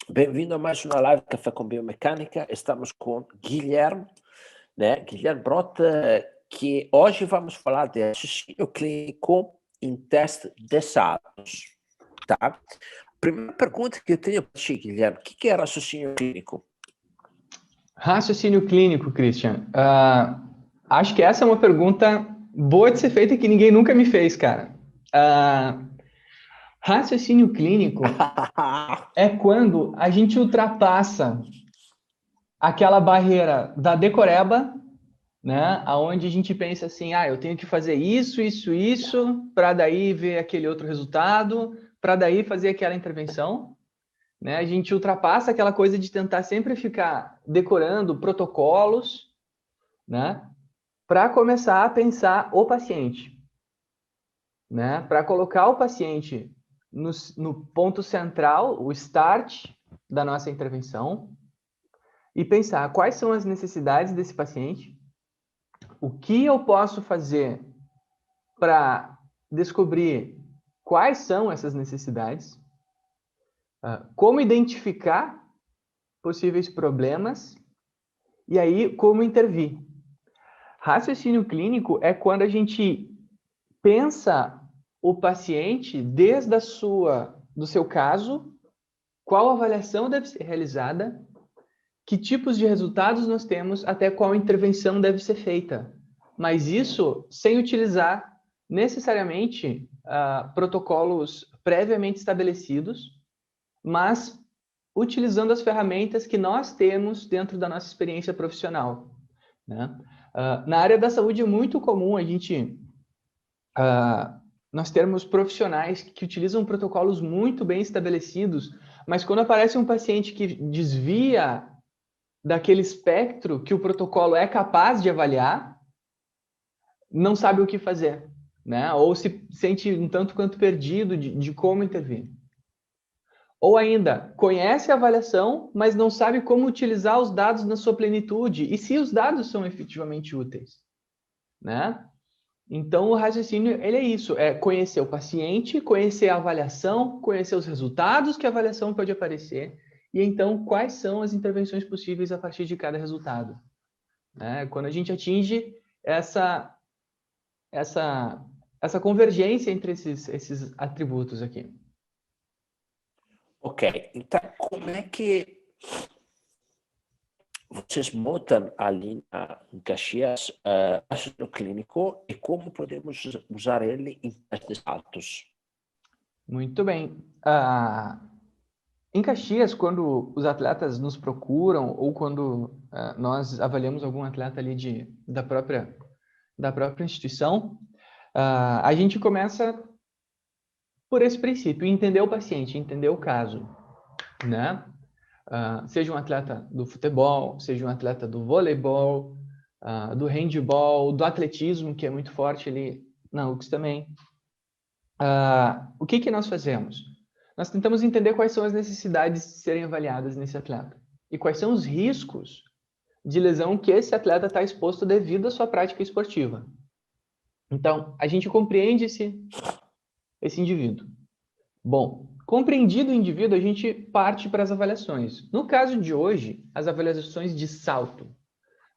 Bem-vindo a mais uma live Café com Biomecânica. Estamos com Guilherme, né? Guilherme Brota, que hoje vamos falar de raciocínio clínico em teste de saltos, tá? Primeira pergunta que eu tenho para ti, Guilherme, o que é raciocínio clínico? Raciocínio clínico, Christian. Acho que essa é uma pergunta boa de ser feita que ninguém nunca me fez, cara. Raciocínio clínico é quando a gente ultrapassa aquela barreira da decoreba, né? Aonde a gente pensa assim, eu tenho que fazer isso, para daí ver aquele outro resultado, para daí fazer aquela intervenção. Né? A gente ultrapassa aquela coisa de tentar sempre ficar decorando protocolos, né? Para começar a pensar o paciente, né? Para colocar o paciente no ponto central, o start da nossa intervenção, e pensar quais são as necessidades desse paciente, o que eu posso fazer para descobrir quais são essas necessidades, como identificar possíveis problemas e aí como intervir. Raciocínio clínico é quando a gente pensa o paciente desde do seu caso, qual avaliação deve ser realizada, que tipos de resultados nós temos, até qual intervenção deve ser feita. Mas isso sem utilizar necessariamente protocolos previamente estabelecidos, mas utilizando as ferramentas que nós temos dentro da nossa experiência profissional, né? Na área da saúde é muito comum nós termos profissionais que utilizam protocolos muito bem estabelecidos, mas quando aparece um paciente que desvia daquele espectro que o protocolo é capaz de avaliar, não sabe o que fazer, né? Ou se sente um tanto quanto perdido de como intervir. Ou ainda, conhece a avaliação, mas não sabe como utilizar os dados na sua plenitude e se os dados são efetivamente úteis, né? Então, o raciocínio, ele é isso, é conhecer o paciente, conhecer a avaliação, conhecer os resultados que a avaliação pode aparecer, e então, quais são as intervenções possíveis a partir de cada resultado. Né? Quando a gente atinge essa convergência entre esses atributos aqui. Ok, então como é que vocês botam ali em Caxias raciocínio clínico e como podemos usar ele em testes de saltos? Muito bem. Em Caxias, quando os atletas nos procuram ou quando nós avaliamos algum atleta ali da própria instituição, a gente começa por esse princípio, entender o paciente, entender o caso, né? Seja um atleta do futebol, seja um atleta do voleibol, do handebol, do atletismo, que é muito forte ali na UX também. O que nós fazemos? Nós tentamos entender quais são as necessidades de serem avaliadas nesse atleta e quais são os riscos de lesão que esse atleta está exposto devido à sua prática esportiva. Então, a gente compreende esse indivíduo. Bom, compreendido o indivíduo, a gente parte para as avaliações. No caso de hoje, as avaliações de salto,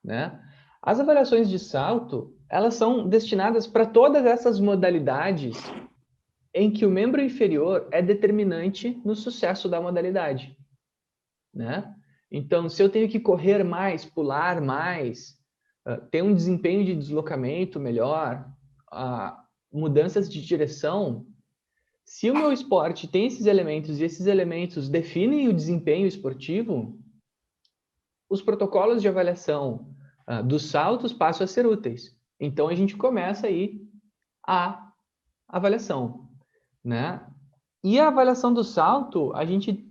né? As avaliações de salto, elas são destinadas para todas essas modalidades em que o membro inferior é determinante no sucesso da modalidade, né? Então, se eu tenho que correr mais, pular mais, ter um desempenho de deslocamento melhor, mudanças de direção, se o meu esporte tem esses elementos e esses elementos definem o desempenho esportivo, os protocolos de avaliação dos saltos passam a ser úteis. Então, a gente começa aí a avaliação, né? E a avaliação do salto, a gente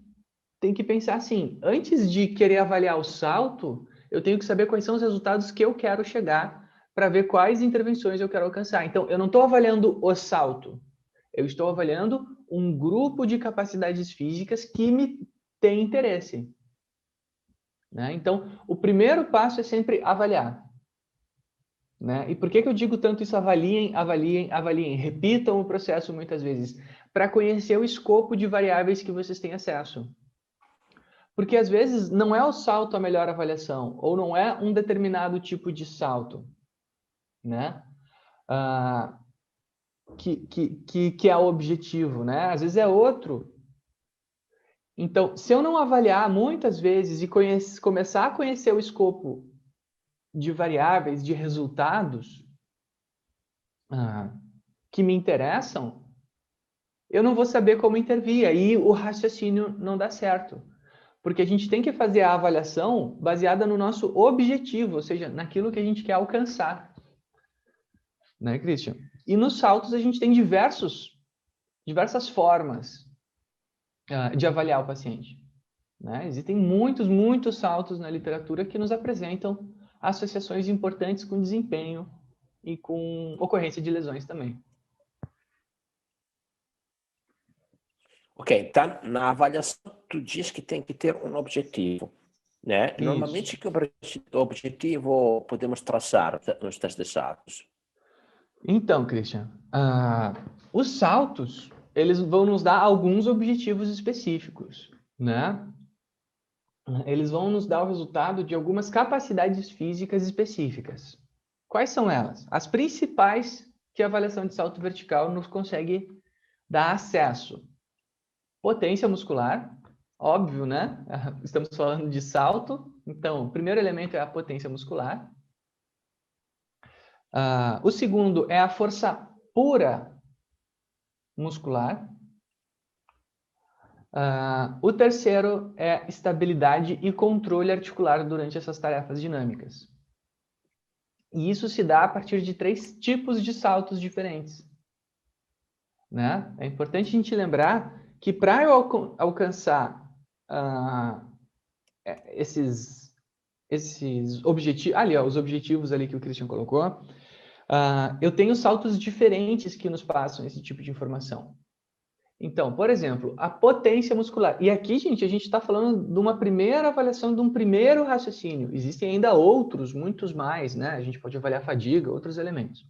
tem que pensar assim, antes de querer avaliar o salto, eu tenho que saber quais são os resultados que eu quero chegar para ver quais intervenções eu quero alcançar. Então, eu não estou avaliando o salto, eu estou avaliando um grupo de capacidades físicas que me tem interesse. Né? Então, o primeiro passo é sempre avaliar. né? E por que que eu digo tanto isso? Avaliem, avaliem, avaliem. Repitam o processo muitas vezes, para conhecer o escopo de variáveis que vocês têm acesso. Porque às vezes não é o salto a melhor avaliação, ou não é um determinado tipo de salto, né? Que é o objetivo, né? Às vezes é outro. Então, se eu não avaliar muitas vezes e começar a conhecer o escopo de variáveis, de resultados que me interessam, eu não vou saber como intervir, aí o raciocínio não dá certo. Porque a gente tem que fazer a avaliação baseada no nosso objetivo, ou seja, naquilo que a gente quer alcançar. Né, Christian? E nos saltos a gente tem diversas formas de avaliar o paciente. Né? Existem muitos saltos na literatura que nos apresentam associações importantes com desempenho e com ocorrência de lesões também. Ok, então na avaliação tu diz que tem que ter um objetivo, né? Isso. Normalmente que objetivo podemos traçar nos testes de saltos? Então, Christian, os saltos, eles vão nos dar alguns objetivos específicos, né? Eles vão nos dar o resultado de algumas capacidades físicas específicas. Quais são elas? As principais que a avaliação de salto vertical nos consegue dar acesso. Potência muscular, óbvio, né? Estamos falando de salto, então o primeiro elemento é a potência muscular. O segundo é a força pura muscular. O terceiro é estabilidade e controle articular durante essas tarefas dinâmicas. E isso se dá a partir de 3 tipos de saltos diferentes. Né? É importante a gente lembrar que para eu alcançar esses objetivos, ali, ó, os objetivos ali que o Christian colocou, eu tenho saltos diferentes que nos passam esse tipo de informação. Então, por exemplo, a potência muscular. E aqui, gente, a gente está falando de uma primeira avaliação, de um primeiro raciocínio. Existem ainda outros, muitos mais, né? A gente pode avaliar a fadiga, outros elementos.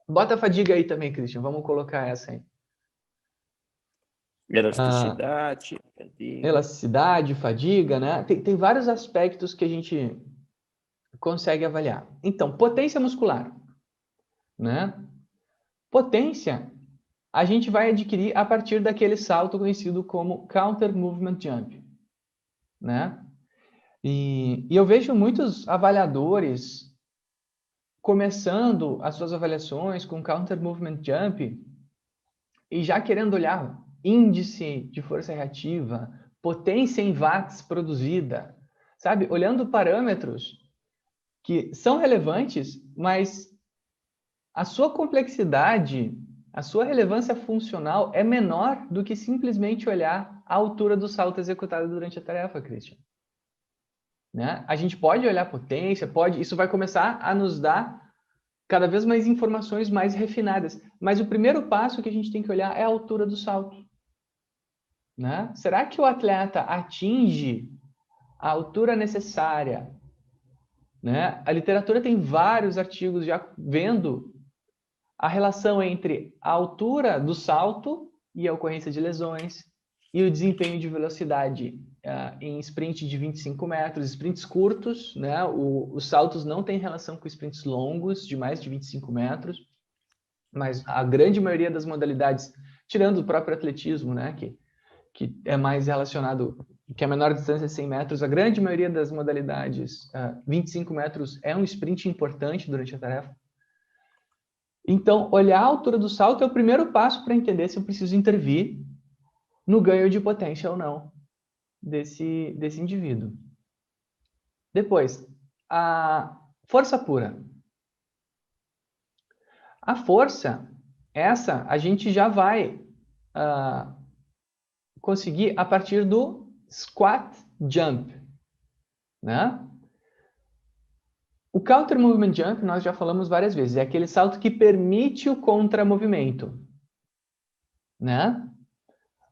Bota a fadiga aí também, Christian. Vamos colocar essa aí. Elasticidade, fadiga. Elasticidade, fadiga, né? Tem vários aspectos que a gente consegue avaliar. Então, potência muscular, né? Potência a gente vai adquirir a partir daquele salto conhecido como Counter Movement Jump, né? E eu vejo muitos avaliadores começando as suas avaliações com Counter Movement Jump e já querendo olhar índice de força reativa, potência em watts produzida, sabe? Olhando parâmetros que são relevantes, mas a sua complexidade, a sua relevância funcional é menor do que simplesmente olhar a altura do salto executado durante a tarefa, Christian. Né? A gente pode olhar potência, isso vai começar a nos dar cada vez mais informações mais refinadas. Mas o primeiro passo que a gente tem que olhar é a altura do salto. Né? Será que o atleta atinge a altura necessária? Né? A literatura tem vários artigos já vendo a relação entre a altura do salto e a ocorrência de lesões e o desempenho de velocidade em sprint de 25 metros, sprints curtos, né? Os saltos não têm relação com sprints longos de mais de 25 metros, mas a grande maioria das modalidades, tirando o próprio atletismo, né? Que é mais relacionado, que a menor distância é 100 metros, a grande maioria das modalidades, 25 metros é um sprint importante durante a tarefa. Então, olhar a altura do salto é o primeiro passo para entender se eu preciso intervir no ganho de potência ou não desse indivíduo. Depois, a força pura. A força, essa a gente já vai conseguir a partir do squat jump, né? O counter movement jump nós já falamos várias vezes, é aquele salto que permite o contramovimento, né?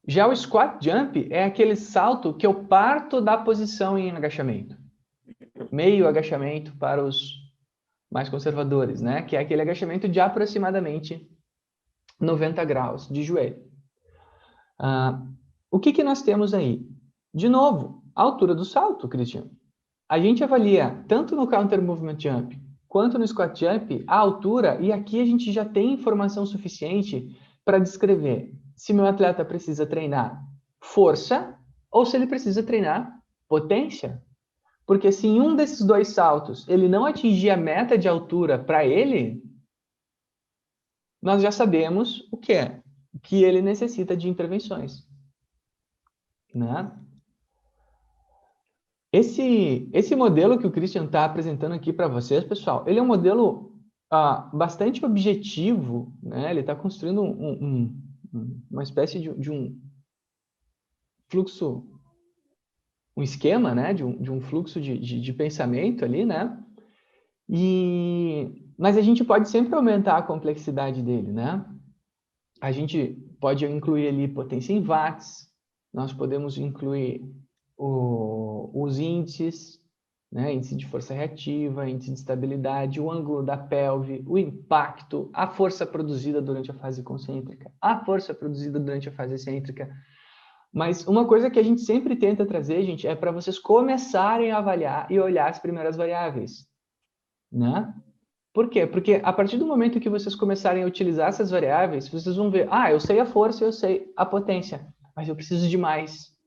Já o squat jump é aquele salto que eu parto da posição em agachamento. Meio agachamento para os mais conservadores, né? Que é aquele agachamento de aproximadamente 90 graus de joelho. O que nós temos aí? De novo, a altura do salto, Cristian. A gente avalia tanto no counter movement jump quanto no squat jump a altura, e aqui a gente já tem informação suficiente para descrever se meu atleta precisa treinar força ou se ele precisa treinar potência. Porque se em um desses dois saltos ele não atingir a meta de altura para ele, nós já sabemos o que é, que ele necessita de intervenções, né? Esse modelo que o Christian está apresentando aqui para vocês, pessoal, ele é um modelo bastante objetivo, né? Ele está construindo uma espécie de um fluxo, um esquema, né? De um fluxo de pensamento ali, né? Mas a gente pode sempre aumentar a complexidade dele, né? A gente pode incluir ali potência em watts, nós podemos incluir os índices, né? Índice de força reativa, índice de estabilidade, o ângulo da pelve, o impacto, a força produzida durante a fase concêntrica, a força produzida durante a fase excêntrica. Mas uma coisa que a gente sempre tenta trazer, gente, é para vocês começarem a avaliar e olhar as primeiras variáveis, né? Por quê? Porque a partir do momento que vocês começarem a utilizar essas variáveis, vocês vão ver, eu sei a força, eu sei a potência, mas eu preciso de mais.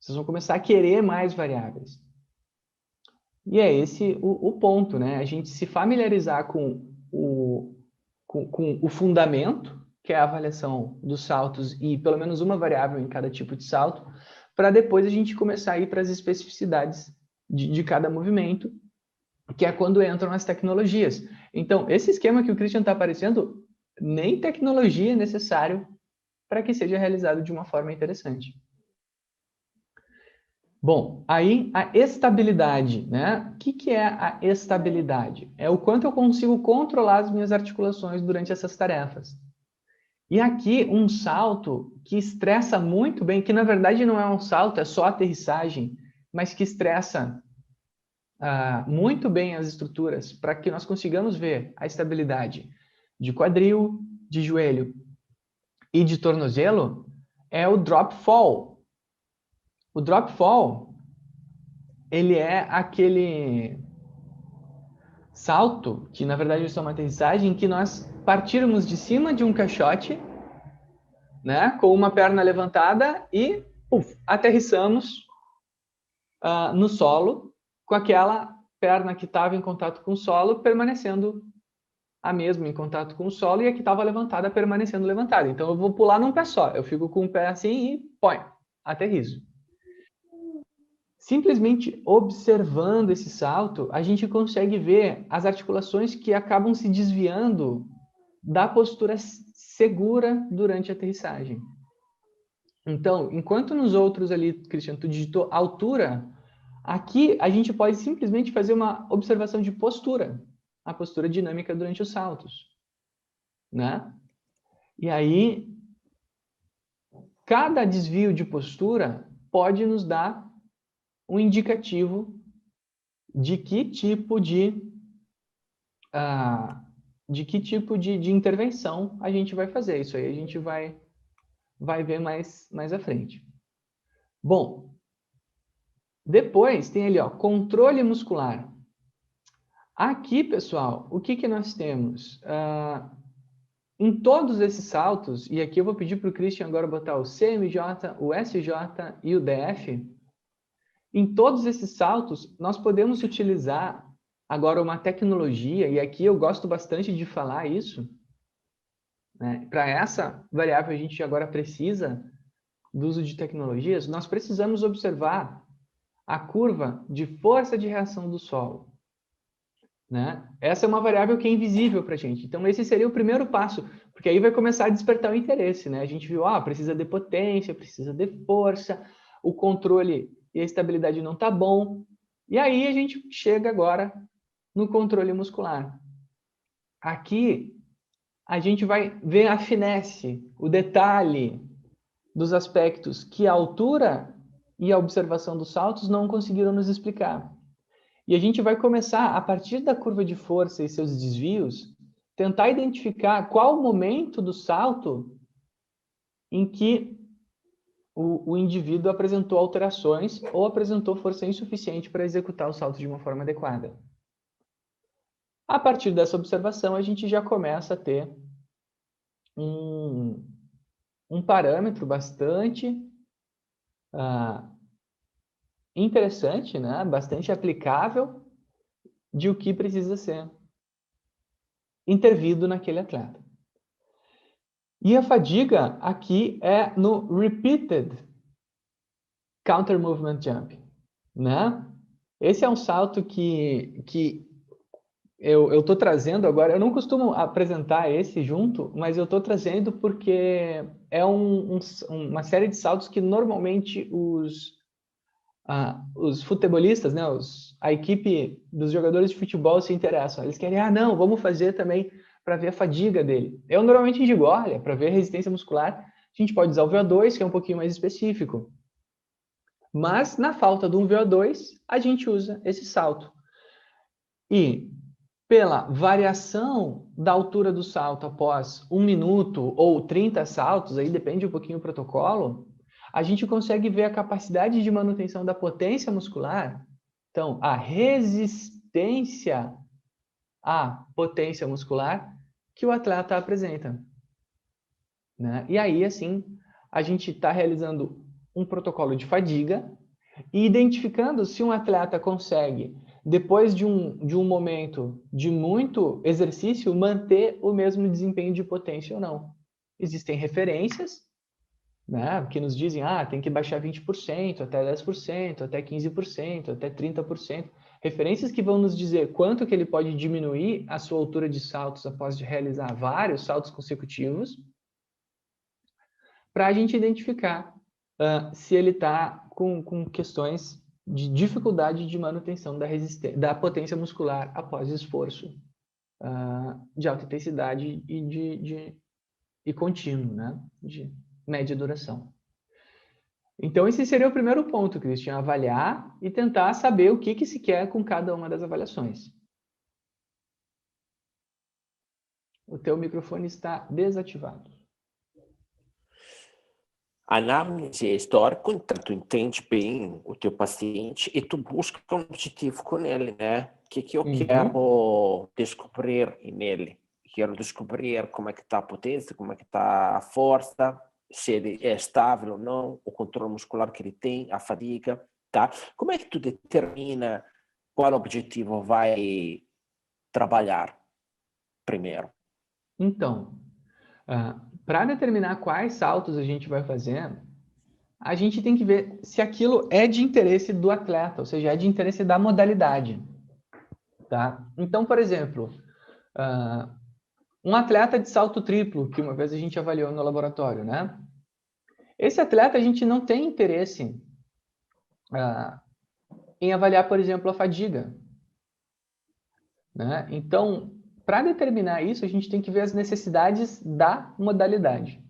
Vocês vão começar a querer mais variáveis. E é esse o ponto, né? A gente se familiarizar com o fundamento, que é a avaliação dos saltos e pelo menos uma variável em cada tipo de salto, para depois a gente começar a ir para as especificidades de cada movimento, que é quando entram as tecnologias. Então, esse esquema que o Christian está aparecendo, nem tecnologia é necessário para que seja realizado de uma forma interessante. Bom, aí a estabilidade, né? O que é a estabilidade? É o quanto eu consigo controlar as minhas articulações durante essas tarefas. E aqui um salto que estressa muito bem, que na verdade não é um salto, é só aterrissagem, mas que estressa muito bem as estruturas para que nós consigamos ver a estabilidade de quadril, de joelho e de tornozelo, é o drop fall. O drop fall, ele é aquele salto, que na verdade é uma aterrissagem, que nós partirmos de cima de um caixote, né, com uma perna levantada e aterrissamos no solo, com aquela perna que estava em contato com o solo permanecendo a mesma em contato com o solo e a que estava levantada permanecendo levantada. Então eu vou pular num pé só, eu fico com o pé assim e põe, aterrizo. Simplesmente observando esse salto, a gente consegue ver as articulações que acabam se desviando da postura segura durante a aterrissagem. Então, enquanto nos outros ali, Cristiano, tu digitou altura, aqui a gente pode simplesmente fazer uma observação de postura, a postura dinâmica durante os saltos, né? E aí, cada desvio de postura pode nos dar um indicativo de que tipo de intervenção a gente vai fazer. Isso aí a gente vai ver mais à frente. Bom, depois tem ali, ó, controle muscular. Aqui, pessoal, o que nós temos? Em todos esses saltos, e aqui eu vou pedir para o Christian agora botar o CMJ, o SJ e o DF, em todos esses saltos, nós podemos utilizar agora uma tecnologia, e aqui eu gosto bastante de falar isso, né? Para essa variável a gente agora precisa do uso de tecnologias, nós precisamos observar a curva de força de reação do solo, né? Essa é uma variável que é invisível para a gente. Então, esse seria o primeiro passo, porque aí vai começar a despertar o interesse, né? A gente viu, precisa de potência, precisa de força, o controle e a estabilidade não tá bom. E aí a gente chega agora no controle muscular. Aqui a gente vai ver a finesse, o detalhe dos aspectos que a altura e a observação dos saltos não conseguiram nos explicar. E a gente vai começar, a partir da curva de força e seus desvios, tentar identificar qual o momento do salto em que o indivíduo apresentou alterações ou apresentou força insuficiente para executar o salto de uma forma adequada. A partir dessa observação, a gente já começa a ter um parâmetro bastante interessante, né? Bastante aplicável de o que precisa ser intervido naquele atleta. E a fadiga aqui é no repeated counter movement jump, né? Esse é um salto que eu estou trazendo agora. Eu não costumo apresentar esse junto, mas eu estou trazendo porque é uma série de saltos que normalmente os futebolistas, né, a equipe dos jogadores de futebol se interessam. Eles querem, não, vamos fazer também para ver a fadiga dele. Eu normalmente digo, olha, para ver a resistência muscular, a gente pode usar o VO2, que é um pouquinho mais específico. Mas, na falta de um VO2, a gente usa esse salto. E, pela variação da altura do salto após 1 minuto ou 30 saltos, aí depende um pouquinho do protocolo, a gente consegue ver a capacidade de manutenção da potência muscular. Então, a resistência à potência muscular que o atleta apresenta, né? E aí, assim, a gente está realizando um protocolo de fadiga e identificando se um atleta consegue, depois de um momento de muito exercício, manter o mesmo desempenho de potência ou não. Existem referências, né, que nos dizem, tem que baixar 20%, até 10%, até 15%, até 30%. Referências que vão nos dizer quanto que ele pode diminuir a sua altura de saltos após de realizar vários saltos consecutivos, para a gente identificar se ele está com questões de dificuldade de manutenção da potência muscular após esforço de alta intensidade e contínuo, né? De média duração. Então, esse seria o primeiro ponto, Christian, avaliar e tentar saber o que se quer com cada uma das avaliações. O teu microfone está desativado. Anamnese é histórico, então tu entende bem o teu paciente e tu busca um objetivo com ele, né? O que eu quero descobrir nele? Quero descobrir como é que está a potência, como é que está a força, se ele é estável ou não, o controle muscular que ele tem, a fadiga, tá? Como é que tu determina qual objetivo vai trabalhar primeiro? Então, para determinar quais saltos a gente vai fazer, a gente tem que ver se aquilo é de interesse do atleta, ou seja, é de interesse da modalidade. Tá? Então, por exemplo, um atleta de salto triplo, que uma vez a gente avaliou no laboratório, né? Esse atleta a gente não tem interesse em avaliar, por exemplo, a fadiga, né? Então, para determinar isso, a gente tem que ver as necessidades da modalidade,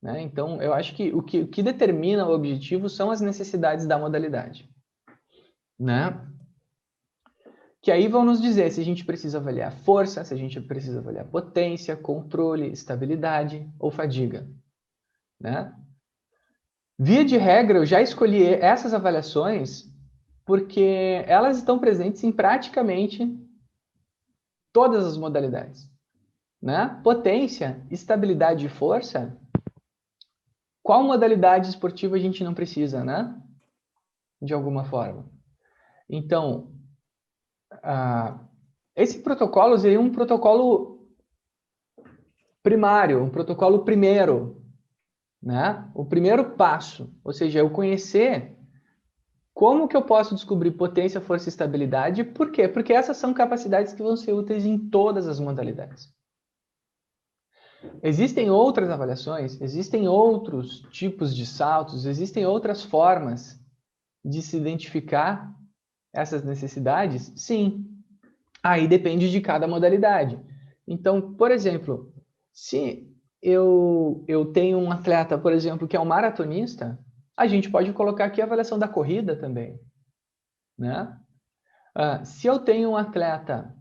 né? Então, eu acho que o que determina o objetivo são as necessidades da modalidade, né? Que aí vão nos dizer se a gente precisa avaliar força, se a gente precisa avaliar potência, controle, estabilidade ou fadiga, né? Via de regra, eu já escolhi essas avaliações porque elas estão presentes em praticamente todas as modalidades, né? Potência, estabilidade e força, qual modalidade esportiva a gente não precisa, né? De alguma forma. Então, esse protocolo seria um protocolo primário, um protocolo primeiro, né? O primeiro passo, ou seja, eu conhecer como que eu posso descobrir potência, força e estabilidade. Por quê? Porque essas são capacidades que vão ser úteis em todas as modalidades. Existem outras avaliações, existem outros tipos de saltos, existem outras formas de se identificar essas necessidades? Sim. Aí depende de cada modalidade. Então, por exemplo, se eu tenho um atleta, por exemplo, que é um maratonista, a gente pode colocar aqui a avaliação da corrida também, né? Se eu tenho um atleta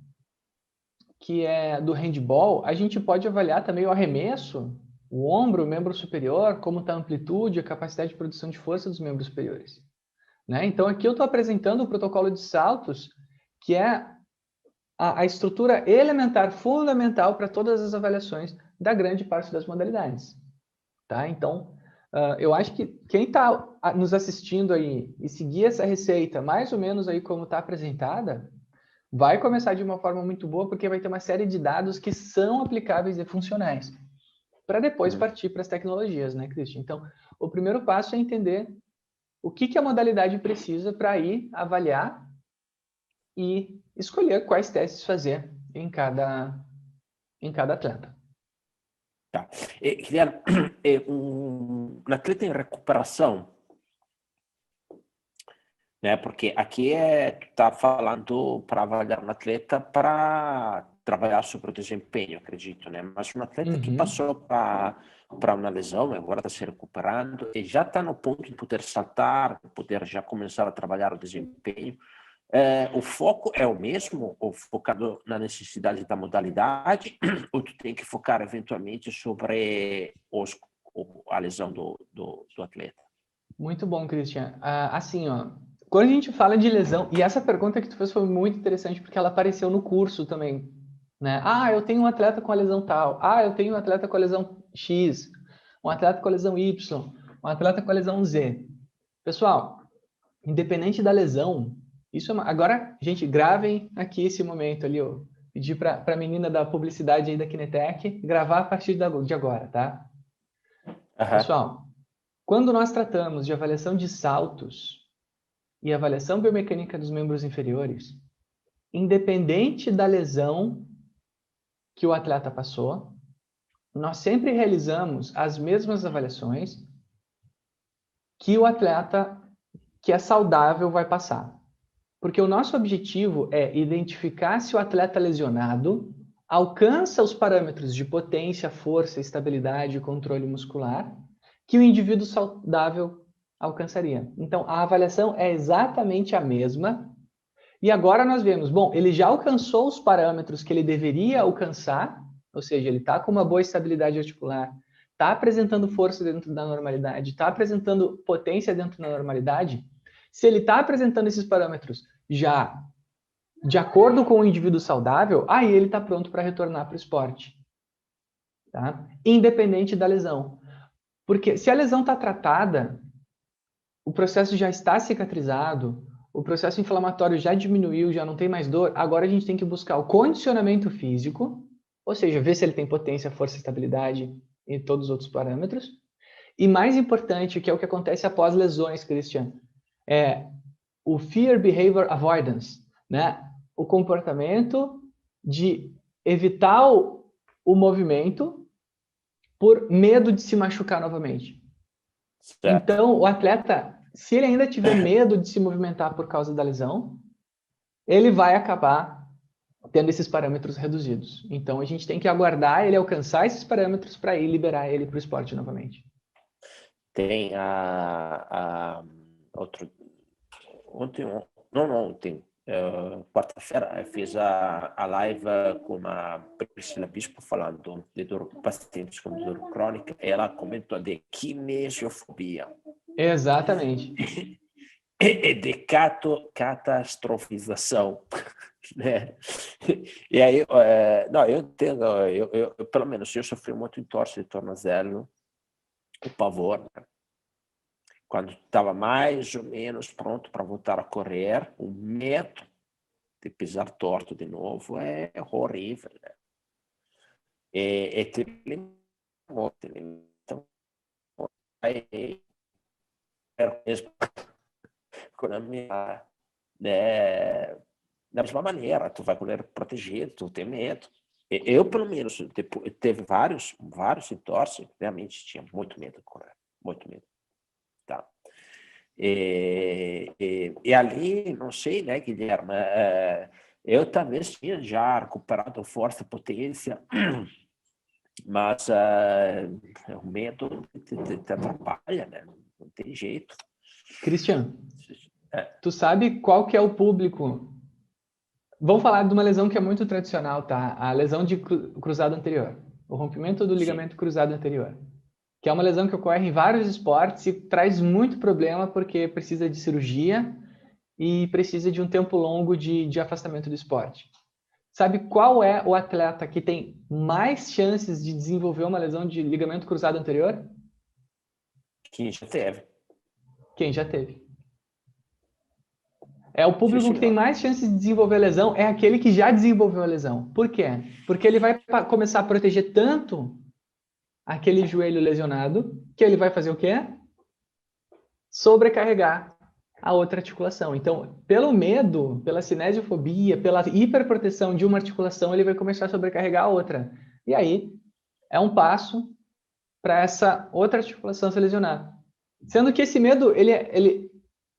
que é do handball, a gente pode avaliar também o arremesso, o ombro, o membro superior, como está a amplitude, a capacidade de produção de força dos membros superiores. Né? Então, aqui eu estou apresentando o protocolo de saltos, que é a estrutura elementar, fundamental para todas as avaliações da grande parte das modalidades. Tá? Então, eu acho que quem está nos assistindo aí e seguir essa receita, mais ou menos aí como está apresentada, vai começar de uma forma muito boa, porque vai ter uma série de dados que são aplicáveis e funcionais, para depois partir para as tecnologias, né, Christian? Então, o primeiro passo é entender o que a modalidade precisa para ir avaliar e escolher quais testes fazer em cada atleta. Tá. Guilherme, um atleta em recuperação, né? Porque aqui tu está falando para avaliar um atleta para trabalhar sobre o desempenho, acredito, né? Mas um atleta que passou para uma lesão, agora está se recuperando e já está no ponto de poder saltar, de poder já começar a trabalhar o desempenho. O foco é o mesmo, ou focado na necessidade da modalidade, ou tu tem que focar eventualmente sobre a lesão do atleta? Muito bom, Christian. Assim, ó, quando a gente fala de lesão, e essa pergunta que tu fez foi muito interessante, porque ela apareceu no curso também, né? Eu tenho um atleta com a lesão tal. Eu tenho um atleta com a lesão X, um atleta com a lesão Y, um atleta com a lesão Z. Pessoal, independente da lesão, agora, gente, gravem aqui esse momento ali, ó. Pedir para a menina da publicidade aí da Kinetec gravar a partir de agora, tá? Pessoal, quando nós tratamos de avaliação de saltos e avaliação biomecânica dos membros inferiores, independente da lesão que o atleta passou, nós sempre realizamos as mesmas avaliações que o atleta que é saudável vai passar. Porque o nosso objetivo é identificar se o atleta lesionado alcança os parâmetros de potência, força, estabilidade e controle muscular que o indivíduo saudável alcançaria. Então, a avaliação é exatamente a mesma. E agora nós vemos, bom, ele já alcançou os parâmetros que ele deveria alcançar, ou seja, ele está com uma boa estabilidade articular, está apresentando força dentro da normalidade, está apresentando potência dentro da normalidade. Se ele está apresentando esses parâmetros já de acordo com o indivíduo saudável, aí ele está pronto para retornar para o esporte. Tá? Independente da lesão. Porque se a lesão está tratada, o processo já está cicatrizado, o processo inflamatório já diminuiu, já não tem mais dor, agora a gente tem que buscar o condicionamento físico, ou seja, ver se ele tem potência, força, estabilidade e todos os outros parâmetros. E mais importante, que é o que acontece após lesões, Christian, é o Fear Behavior Avoidance, né? O comportamento de evitar o movimento por medo de se machucar novamente. Certo. Então, o atleta, se ele ainda tiver medo de se movimentar por causa da lesão, ele vai acabar tendo esses parâmetros reduzidos. Então, a gente tem que aguardar ele alcançar esses parâmetros para ir liberar ele para o esporte novamente. Tem ontem, quarta-feira, eu fiz a live com a Priscila Bispo falando de pacientes com dor crônica. Ela comentou de kinesiofobia. Exatamente. E de catastrofização. Né? E aí, eu entendo, eu, pelo menos, eu sofri muito entorse de tornozelo, o pavor, né? Quando estava mais ou menos pronto para voltar a correr, o medo de pisar torto de novo é horrível. Né? Então, mesmo com a minha, né, da mesma maneira, tu vai correr protegido, tu tem medo. Eu, pelo menos, teve vários entorses, realmente tinha muito medo de correr, muito medo. Tá. E ali, não sei, né, Guilherme, eu talvez tinha já recuperado força, potência, mas o medo te atrapalha, né? Não tem jeito. Christian, tu sabe qual que é o público Vamos falar de uma lesão que é muito tradicional, tá? A lesão de cruzado anterior. O rompimento do Sim. ligamento cruzado anterior. Que é uma lesão que ocorre em vários esportes e traz muito problema porque precisa de cirurgia e precisa de um tempo longo de afastamento do esporte. Sabe qual é o atleta que tem mais chances de desenvolver uma lesão de ligamento cruzado anterior? Quem já teve. Quem já teve. É o Sim, público que tem senhor. mais chances de desenvolver lesão, é aquele que já desenvolveu a lesão. Por quê? Porque ele vai começar a proteger tanto aquele joelho lesionado que ele vai fazer o quê? Sobrecarregar a outra articulação. Então, pelo medo, pela cinesiofobia, pela hiperproteção de uma articulação, ele vai começar a sobrecarregar a outra. E aí, é um passo para essa outra articulação se lesionar. Sendo que esse medo,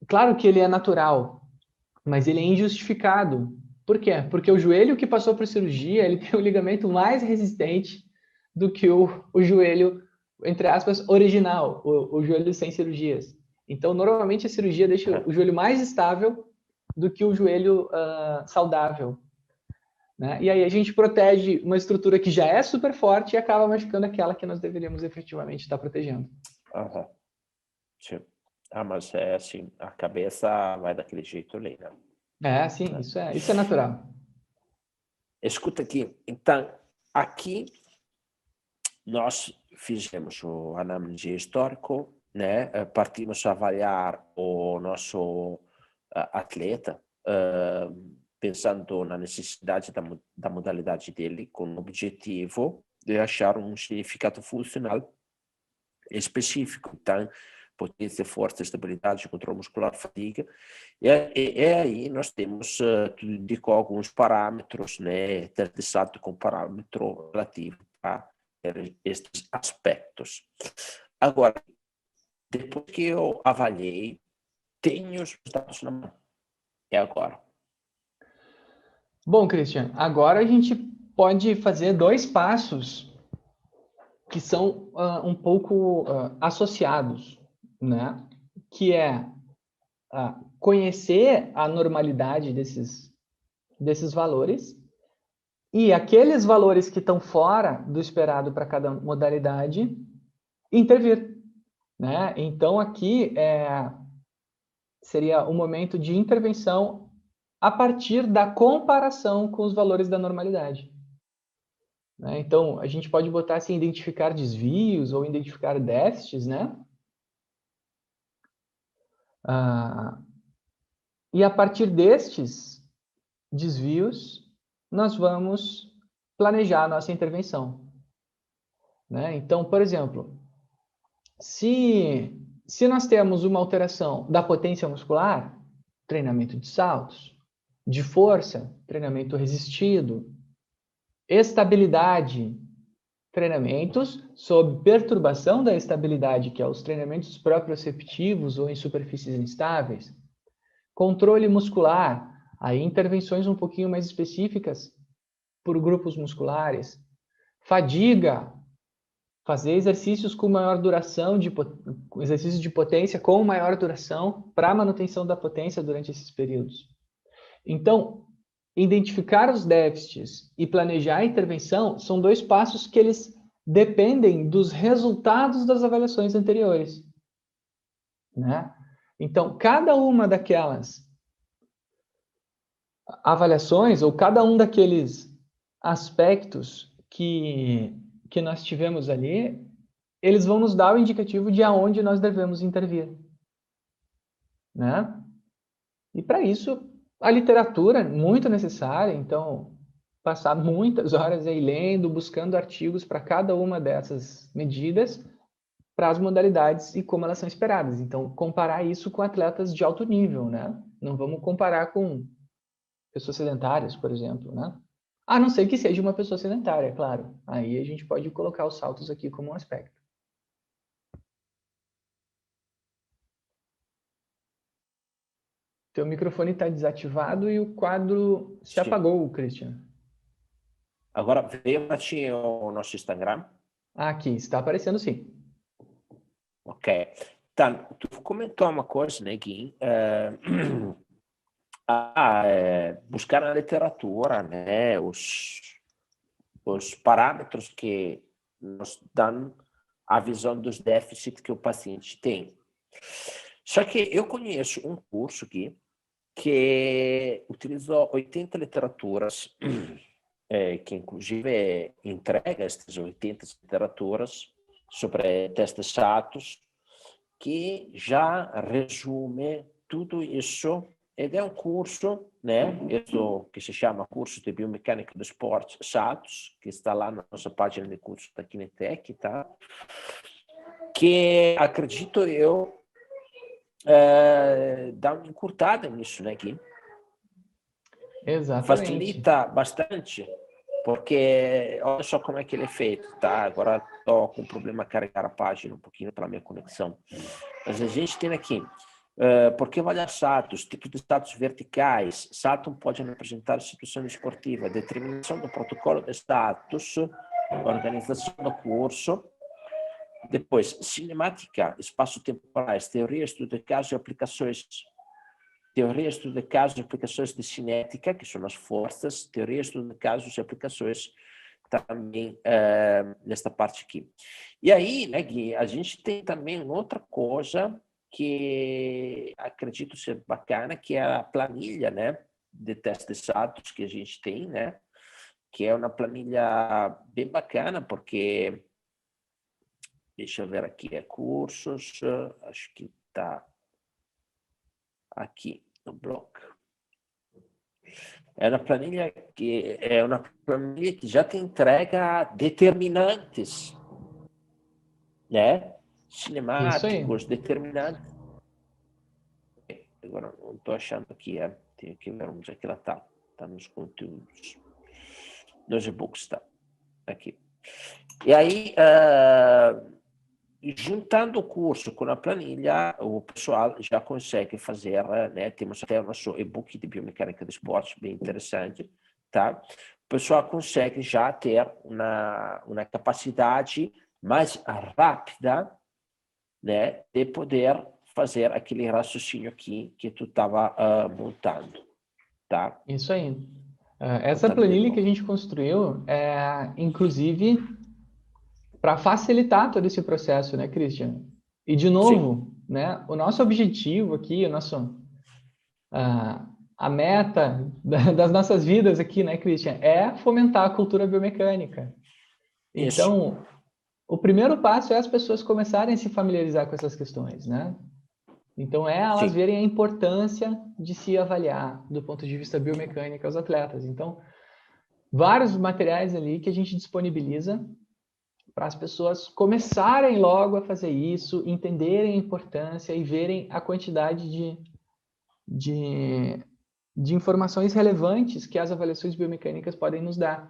claro que ele é natural, mas ele é injustificado. Por quê? Porque o joelho que passou por cirurgia, ele tem um ligamento mais resistente do que o joelho, entre aspas, original, o joelho sem cirurgias. Então, normalmente a cirurgia deixa o joelho mais estável do que o joelho saudável. Né? E aí a gente protege uma estrutura que já é super forte e acaba machucando aquela que nós deveríamos efetivamente estar protegendo. Uhum. Sim. Ah, mas é assim, a cabeça vai daquele jeito ali, né? É, sim, isso é natural. Escuta aqui, então, aqui nós fizemos o análise histórico, né? Partimos a avaliar o nosso atleta, pensando na necessidade da modalidade dele, com o objetivo de achar um significado funcional específico. Então, potência, força, estabilidade, controle muscular, fadiga. E aí nós temos, tu indicou alguns parâmetros, né, testado com parâmetro relativo a estes aspectos. Agora, depois que eu avaliei, tenho os dados na mão. É agora. Bom, Christian, agora a gente pode fazer dois passos que são um pouco associados, né? Que é conhecer a normalidade desses valores e aqueles valores que estão fora do esperado para cada modalidade intervir, né? Então aqui seria um momento de intervenção a partir da comparação com os valores da normalidade. Né? Então, a gente pode botar assim, identificar desvios ou identificar déficits, né? E a partir destes desvios, nós vamos planejar a nossa intervenção. Né? Então, por exemplo, se nós temos uma alteração da potência muscular, treinamento de saltos, de força, treinamento resistido, estabilidade, treinamentos sob perturbação da estabilidade, que é os treinamentos proprioceptivos ou em superfícies instáveis, controle muscular, aí intervenções um pouquinho mais específicas por grupos musculares, fadiga, fazer exercícios com maior duração, exercícios de potência com maior duração para manutenção da potência durante esses períodos. Então, identificar os déficits e planejar a intervenção são dois passos que eles dependem dos resultados das avaliações anteriores. Né? Então, cada uma daquelas avaliações ou cada um daqueles aspectos que nós tivemos ali, eles vão nos dar o indicativo de aonde nós devemos intervir. Né? E para isso, a literatura é muito necessária, então, passar muitas horas aí lendo, buscando artigos para cada uma dessas medidas, para as modalidades e como elas são esperadas. Então, comparar isso com atletas de alto nível, né? Não vamos comparar com pessoas sedentárias, por exemplo, né? A não ser que seja uma pessoa sedentária, claro. Aí a gente pode colocar os saltos aqui como um aspecto. Teu microfone está desativado e o quadro se Sim. apagou, Christian. Agora, veio para ti o nosso Instagram. Aqui, está aparecendo sim. Ok. Então, tu comentou uma coisa, né, Gui? buscar na literatura, né, os parâmetros que nos dão a visão dos déficits que o paciente tem. Só que eu conheço um curso aqui que utilizou 80 literaturas, que inclusive entrega estas 80 literaturas sobre testes chatos, que já resume tudo isso. Ed é um curso, né, isso que se chama Curso de Biomecânica do Esporte Chatos, que está lá na nossa página de curso da Kinetec, tá? Que, acredito eu, dá uma encurtada nisso, né, Gui? Exatamente. Facilita bastante, porque olha só como é que ele é feito, tá? Agora estou com problema a carregar a página um pouquinho pela minha conexão. Mas a gente tem aqui, por que avaliar status, tipos de status verticais, status pode apresentar situação esportiva, determinação do protocolo de status, organização do curso, depois cinemática, espaço-temporais, teoria, estudo de casos e aplicações, teoria, estudo de casos e aplicações de cinética, que são as forças, teoria, estudo de casos e aplicações também nesta parte aqui. E aí, né, Gui, a gente tem também uma outra coisa que acredito ser bacana, que é a planilha, né, de testes de status que a gente tem, né, que é uma planilha bem bacana, porque, deixa eu ver aqui, cursos, acho que está aqui no bloco. É uma planilha que já te entrega determinantes, né? Cinemáticos, determinantes. Agora não estou achando aqui, tenho que ver onde é que ela está. Está nos conteúdos. Nos e-books está aqui. E aí, juntando o curso com a planilha, o pessoal já consegue fazer, né? Temos até o nosso e-book de biomecânica do esporte, bem interessante, tá? O pessoal consegue já ter uma capacidade mais rápida, né, de poder fazer aquele raciocínio aqui que tu estava montando, tá? Isso aí. Essa planilha que a gente construiu é, inclusive, para facilitar todo esse processo, né, Christian? E, de novo, né, o nosso objetivo aqui, a meta das nossas vidas aqui, né, Christian, é fomentar a cultura biomecânica. Então, isso. O primeiro passo é as pessoas começarem a se familiarizar com essas questões, né? Então, elas verem a importância de se avaliar do ponto de vista biomecânico os atletas. Então, vários materiais ali que a gente disponibiliza para as pessoas começarem logo a fazer isso, entenderem a importância e verem a quantidade de informações relevantes que as avaliações biomecânicas podem nos dar.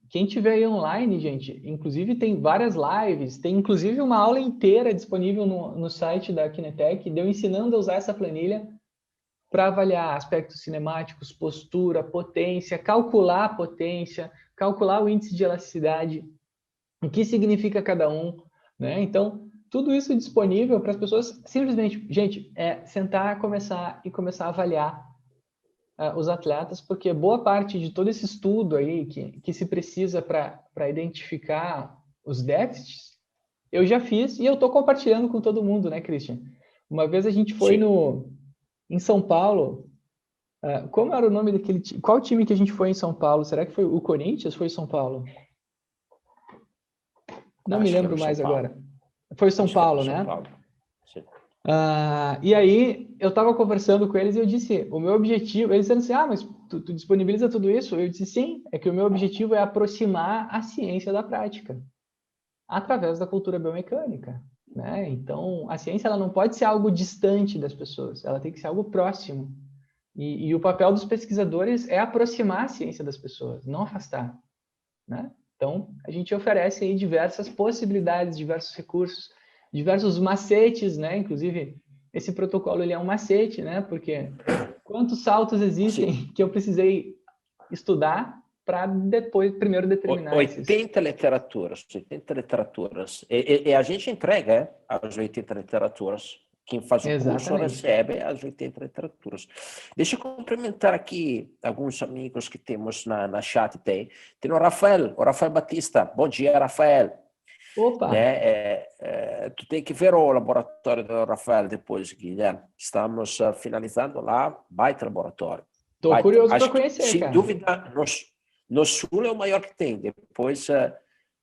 Quem tiver aí online, gente, inclusive tem várias lives, tem inclusive uma aula inteira disponível no site da Kinetec, eu ensinando a usar essa planilha para avaliar aspectos cinemáticos, postura, potência, calcular a potência, calcular o índice de elasticidade, o que significa cada um, né? Então, tudo isso é disponível para as pessoas simplesmente, gente, sentar, começar a avaliar os atletas, porque boa parte de todo esse estudo aí que se precisa para identificar os déficits, eu já fiz e eu estou compartilhando com todo mundo, né, Christian? Uma vez a gente foi em São Paulo, como era o nome daquele time? Qual time que a gente foi em São Paulo? Será que foi o Corinthians ou foi São Paulo? Não me lembro mais agora. Foi São Paulo, né? São Paulo. E aí, eu estava conversando com eles e eu disse, o meu objetivo... Eles disseram assim, mas tu disponibiliza tudo isso? Eu disse, sim, é que o meu objetivo é aproximar a ciência da prática através da cultura biomecânica, né? Então, a ciência ela não pode ser algo distante das pessoas, ela tem que ser algo próximo. E o papel dos pesquisadores é aproximar a ciência das pessoas, não afastar, né? Então, a gente oferece aí diversas possibilidades, diversos recursos, diversos macetes, né? Inclusive, esse protocolo ele é um macete, né? Porque quantos saltos existem que eu precisei estudar para depois, primeiro determinar 80 literaturas. E a gente entrega as 80 literaturas Quem faz o curso Exatamente. recebe as 80 literaturas. Deixa eu cumprimentar aqui alguns amigos que temos na chat. Tem o Rafael Batista. Bom dia, Rafael. Opa, Tu tem que ver o laboratório do Rafael depois, Guilherme. Estamos finalizando lá, baita laboratório. tô curioso para Acho que, conhecer, sem cara. dúvida, no Sul é o maior que tem. Depois,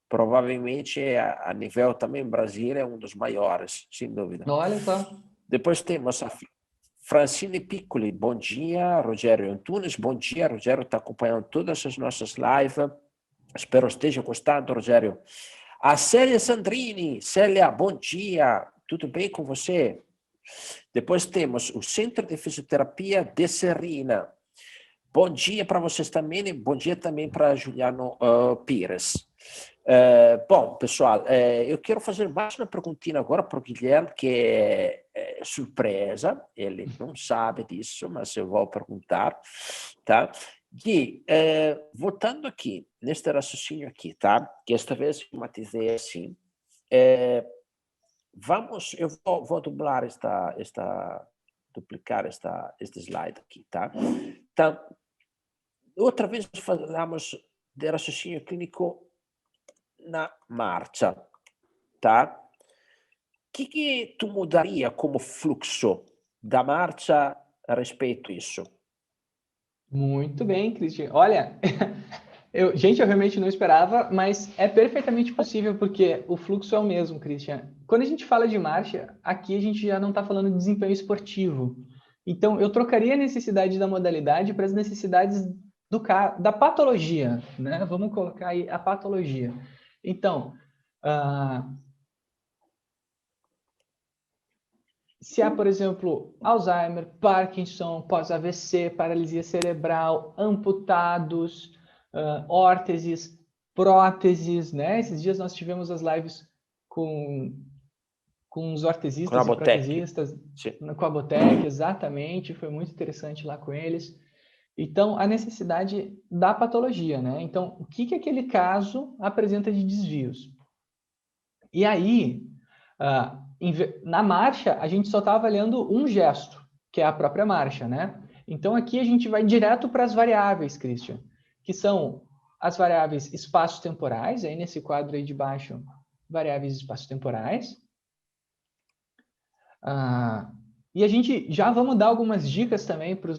provavelmente, a nível também Brasil é um dos maiores, sem dúvida. Olha só. Depois temos a Francine Piccoli. Bom dia, Rogério Antunes. Bom dia, Rogério está acompanhando todas as nossas lives. Espero esteja gostando, Rogério. A Célia Sandrini. Célia, bom dia. Tudo bem com você? Depois temos o Centro de Fisioterapia de Serrina. Bom dia para vocês também, e bom dia também para Juliano Pires. Bom, pessoal, eu quero fazer mais uma perguntinha agora para o Guilherme, que é surpresa, ele não sabe disso, mas eu vou perguntar, tá? Gui, voltando aqui, neste raciocínio aqui, tá? Que esta vez eu matizei assim, eu vou duplicar este slide aqui, tá? Então, outra vez nós falamos de raciocínio clínico na marcha, tá? O que tu mudaria como fluxo da marcha a respeito disso? Muito bem, Christian. Olha, gente, eu realmente não esperava, mas é perfeitamente possível porque o fluxo é o mesmo, Christian. Quando a gente fala de marcha, aqui a gente já não está falando de desempenho esportivo. Então, eu trocaria a necessidade da modalidade para as necessidades da patologia, né? Vamos colocar aí a patologia. Então, se há, por exemplo, Alzheimer, Parkinson, pós-AVC, paralisia cerebral, amputados, órteses, próteses, né? Esses dias nós tivemos as lives com os ortesistas e protesistas, com a Botec, exatamente, foi muito interessante lá com eles. Então, a necessidade da patologia, né? Então, o que aquele caso apresenta de desvios? E aí, na marcha, a gente só está avaliando um gesto, que é a própria marcha, né? Então, aqui a gente vai direto para as variáveis, Christian, que são as variáveis espaço-temporais, aí nesse quadro aí de baixo, variáveis espaço-temporais. E a gente já vamos dar algumas dicas também para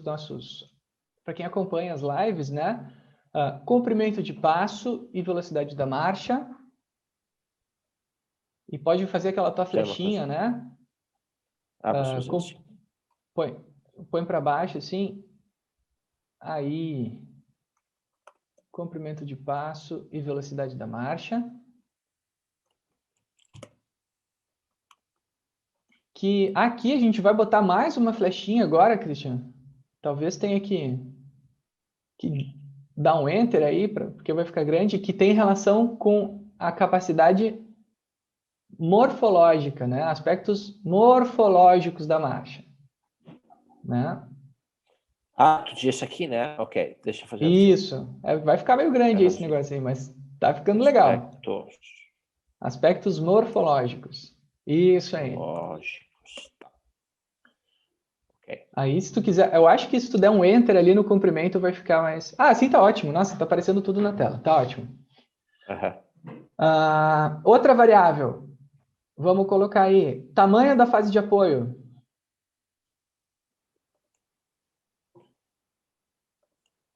quem acompanha as lives, né? Comprimento de passo e velocidade da marcha. E pode fazer aquela tua flechinha, né? Posso fazer assim. Põe para baixo assim. Aí, comprimento de passo e velocidade da marcha. Que aqui a gente vai botar mais uma flechinha agora, Cristian. Talvez tenha que dar um enter aí, porque vai ficar grande, que tem relação com a capacidade morfológica, né? Aspectos morfológicos da marcha, né? Tu disse aqui, né? Ok, deixa eu fazer assim. Isso. Vai ficar meio grande esse negócio aí, mas tá ficando legal. Aspectos morfológicos. Isso aí. Morfológicos. Tá. Okay. Aí, se tu quiser, eu acho que se tu der um enter ali no comprimento, vai ficar mais... sim, tá ótimo. Nossa, tá aparecendo tudo na tela. Tá ótimo. Outra variável. Vamos colocar aí. Tamanho da fase de apoio.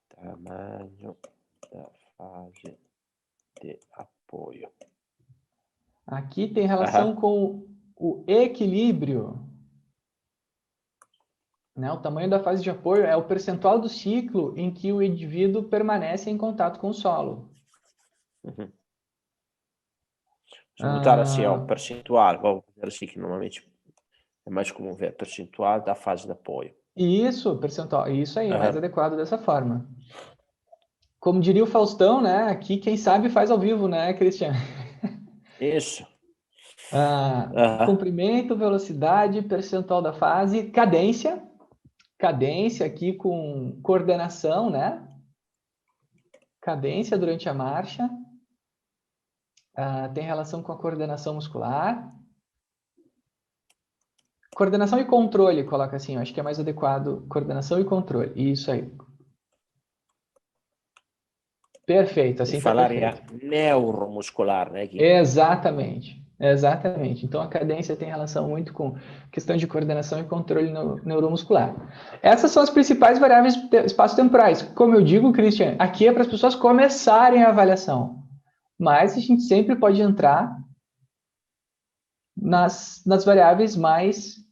Tamanho da fase de apoio. Aqui tem relação com o equilíbrio. Né? O tamanho da fase de apoio é o percentual do ciclo em que o indivíduo permanece em contato com o solo. Se botar assim, o percentual, vamos dizer assim, que normalmente é mais comum ver, percentual da fase de apoio. Isso, percentual. Isso aí, mais adequado dessa forma. Como diria o Faustão, né? Aqui quem sabe faz ao vivo, né, Cristian? Isso. Comprimento, velocidade, percentual da fase, cadência. Cadência aqui com coordenação, né? Cadência durante a marcha. Tem relação com a coordenação muscular. Coordenação e controle, coloca assim, eu acho que é mais adequado. Coordenação e controle, isso aí. Perfeito, E assim está falaria perfeito. neuromuscular, né, Gui? Exatamente, exatamente. Então, a cadência tem relação muito com questão de coordenação e controle neuromuscular. Essas são as principais variáveis espaço-temporais. Como eu digo, Christian, aqui é para as pessoas começarem a avaliação. Mas a gente sempre pode entrar nas variáveis mais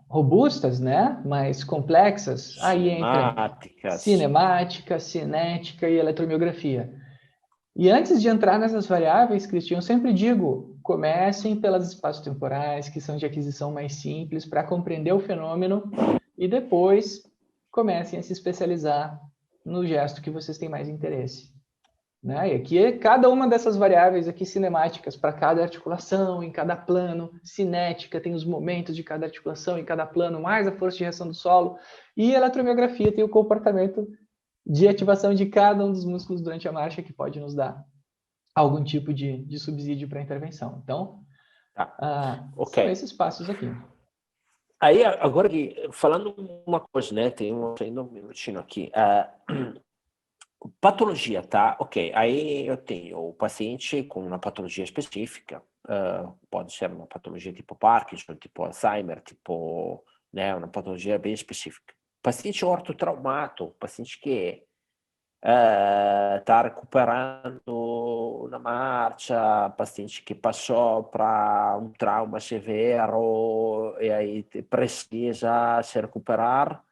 robustas, né? Mais complexas. Aí entra Cinemáticas. cinemática, cinética e eletromiografia. E antes de entrar nessas variáveis, Cristian, eu sempre digo, comecem pelas espaço-temporais, que são de aquisição mais simples, para compreender o fenômeno, e depois comecem a se especializar no gesto que vocês têm mais interesse. Né? E aqui, cada uma dessas variáveis aqui cinemáticas, para cada articulação, em cada plano, cinética, tem os momentos de cada articulação, em cada plano, mais a força de reação do solo, e eletromiografia tem o comportamento de ativação de cada um dos músculos durante a marcha, que pode nos dar algum tipo de subsídio para a intervenção. Então, Tá. são Ok. esses passos aqui. Aí, agora, Gui, falando uma coisa, né? Tem ainda um minutinho aqui. Patologia, tá? Ok. Aí eu tenho o paciente com uma patologia específica. Pode ser uma patologia tipo Parkinson, tipo Alzheimer, tipo, né, uma patologia bem específica. Paciente ortotraumato, paciente que está recuperando na marcha, paciente que passou para um trauma severo e aí precisa se recuperar.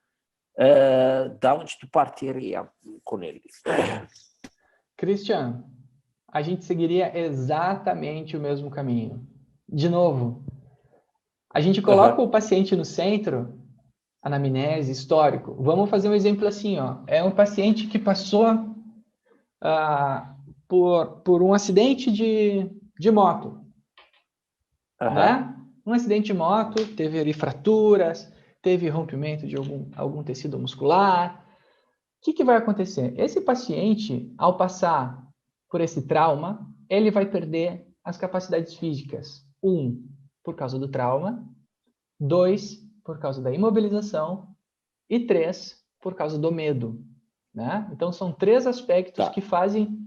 Da onde tu partiria com ele? Christian, a gente seguiria exatamente o mesmo caminho. De novo, a gente coloca o paciente no centro, anamnese, histórico. Vamos fazer um exemplo assim, ó. É um paciente que passou por um acidente de moto, né? Um acidente de moto, teve ali fraturas, teve rompimento de algum tecido muscular. O que vai acontecer? Esse paciente, ao passar por esse trauma, ele vai perder as capacidades físicas. 1, por causa do trauma. 2, por causa da imobilização. E 3, por causa do medo. Né? Então, são 3 aspectos que fazem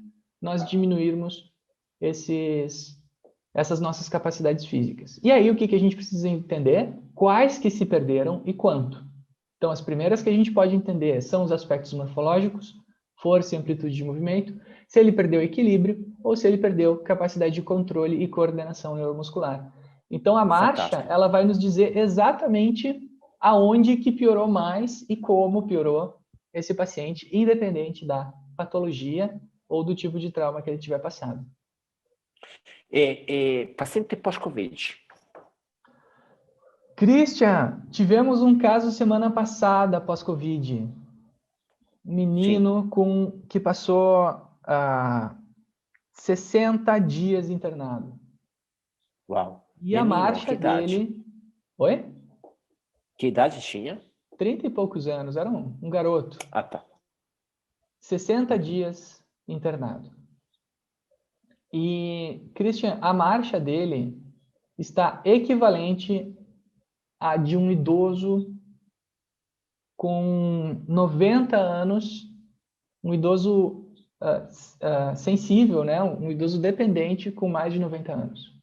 nós diminuirmos essas nossas capacidades físicas. E aí, o que a gente precisa entender? Quais que se perderam e quanto. Então, as primeiras que a gente pode entender são os aspectos morfológicos, força e amplitude de movimento, se ele perdeu equilíbrio ou se ele perdeu capacidade de controle e coordenação neuromuscular. Então, a marcha, ela vai nos dizer exatamente aonde que piorou mais e como piorou esse paciente, independente da patologia ou do tipo de trauma que ele tiver passado. Paciente pós-Covid. Christian, tivemos um caso semana passada pós-Covid. Um menino que passou 60 dias internado. Uau. E Menino, a marcha dele... Oi? Que idade tinha? 30 e poucos anos, era um garoto. Tá. 60 dias internado. E, Christian, a marcha dele está equivalente à de um idoso com 90 anos, um idoso sensível, né? Um idoso dependente com mais de 90 anos.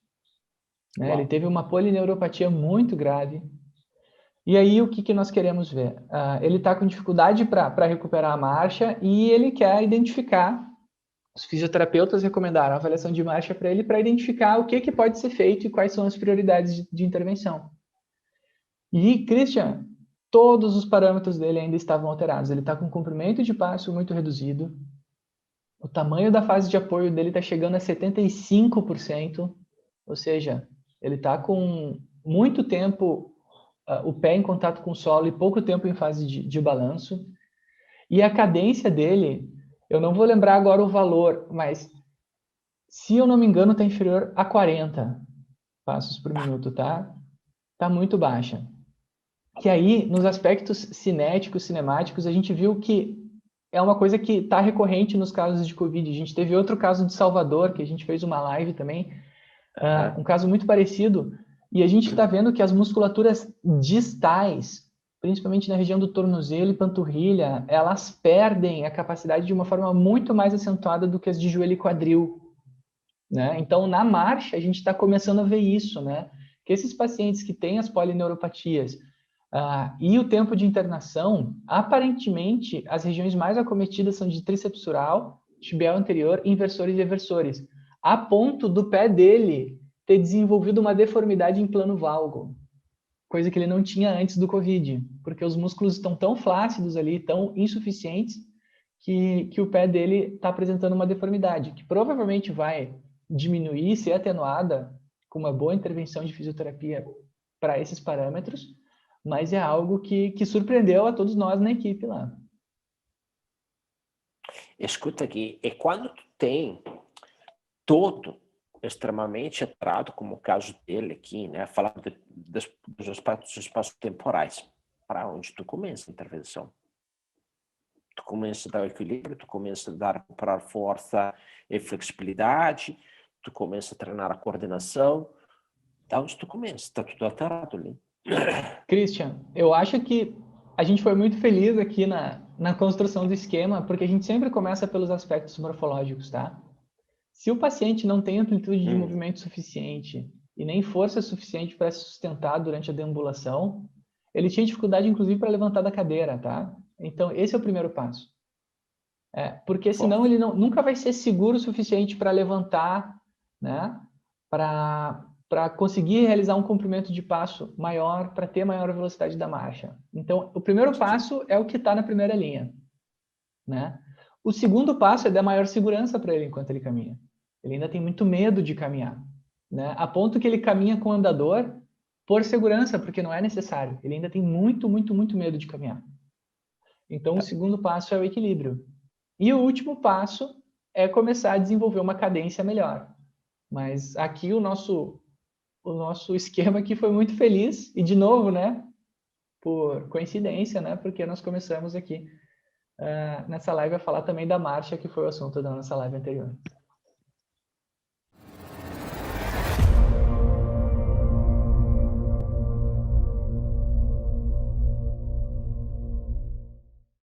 Né? Ele teve uma polineuropatia muito grave. E aí, o que nós queremos ver? Ele está com dificuldade para recuperar a marcha e ele quer identificar, os fisioterapeutas recomendaram a avaliação de marcha para ele, para identificar o que pode ser feito e quais são as prioridades de intervenção. E, Christian, todos os parâmetros dele ainda estavam alterados. Ele está com comprimento de passo muito reduzido, o tamanho da fase de apoio dele está chegando a 75%, ou seja, ele está com muito tempo o pé em contato com o solo e pouco tempo em fase de balanço. E a cadência dele, eu não vou lembrar agora o valor, mas se eu não me engano está inferior a 40 passos por minuto, tá? Tá muito baixa. Que aí, nos aspectos cinéticos, cinemáticos, a gente viu que é uma coisa que está recorrente nos casos de Covid. A gente teve outro caso de Salvador, que a gente fez uma live também, um caso muito parecido, E a gente está vendo que as musculaturas distais, principalmente na região do tornozelo e panturrilha, elas perdem a capacidade de uma forma muito mais acentuada do que as de joelho e quadril, né? Então, na marcha, a gente está começando a ver isso, né? Que esses pacientes que têm as polineuropatias e o tempo de internação, aparentemente, as regiões mais acometidas são de tríceps sural, tibial anterior, inversores e eversores, a ponto do pé dele ter desenvolvido uma deformidade em plano valgo, coisa que ele não tinha antes do Covid, porque os músculos estão tão flácidos ali, tão insuficientes, que o pé dele está apresentando uma deformidade, que provavelmente vai diminuir, ser atenuada com uma boa intervenção de fisioterapia para esses parâmetros, mas é algo que surpreendeu a todos nós na equipe lá. Escuta aqui, e quando tu tem todo extremamente atrado, como o caso dele aqui, né, falando dos espaços temporais, para onde tu começa a intervenção? Tu começa a dar o equilíbrio, tu começa a dar para força e flexibilidade, tu começa a treinar a coordenação, da onde tu começa? Está tudo atrado ali. Christian, eu acho que a gente foi muito feliz aqui na construção do esquema, porque a gente sempre começa pelos aspectos morfológicos, tá? Se o paciente não tem amplitude de movimento suficiente e nem força suficiente para se sustentar durante a deambulação, ele tinha dificuldade, inclusive, para levantar da cadeira, tá? Então, esse é o primeiro passo. Porque senão ele nunca vai ser seguro o suficiente para levantar, né? Para conseguir realizar um comprimento de passo maior, para ter maior velocidade da marcha. Então, o primeiro passo é o que está na primeira linha, né? O segundo passo é dar maior segurança para ele enquanto ele caminha. Ele ainda tem muito medo de caminhar, né? A ponto que ele caminha com o andador por segurança, porque não é necessário. Ele ainda tem muito, muito, muito medo de caminhar. Então, o segundo passo é o equilíbrio. E o último passo é começar a desenvolver uma cadência melhor. Mas aqui o nosso esquema aqui foi muito feliz. E, de novo, né? Por coincidência, né? Porque nós começamos aqui nessa live a falar também da marcha, que foi o assunto da nossa live anterior.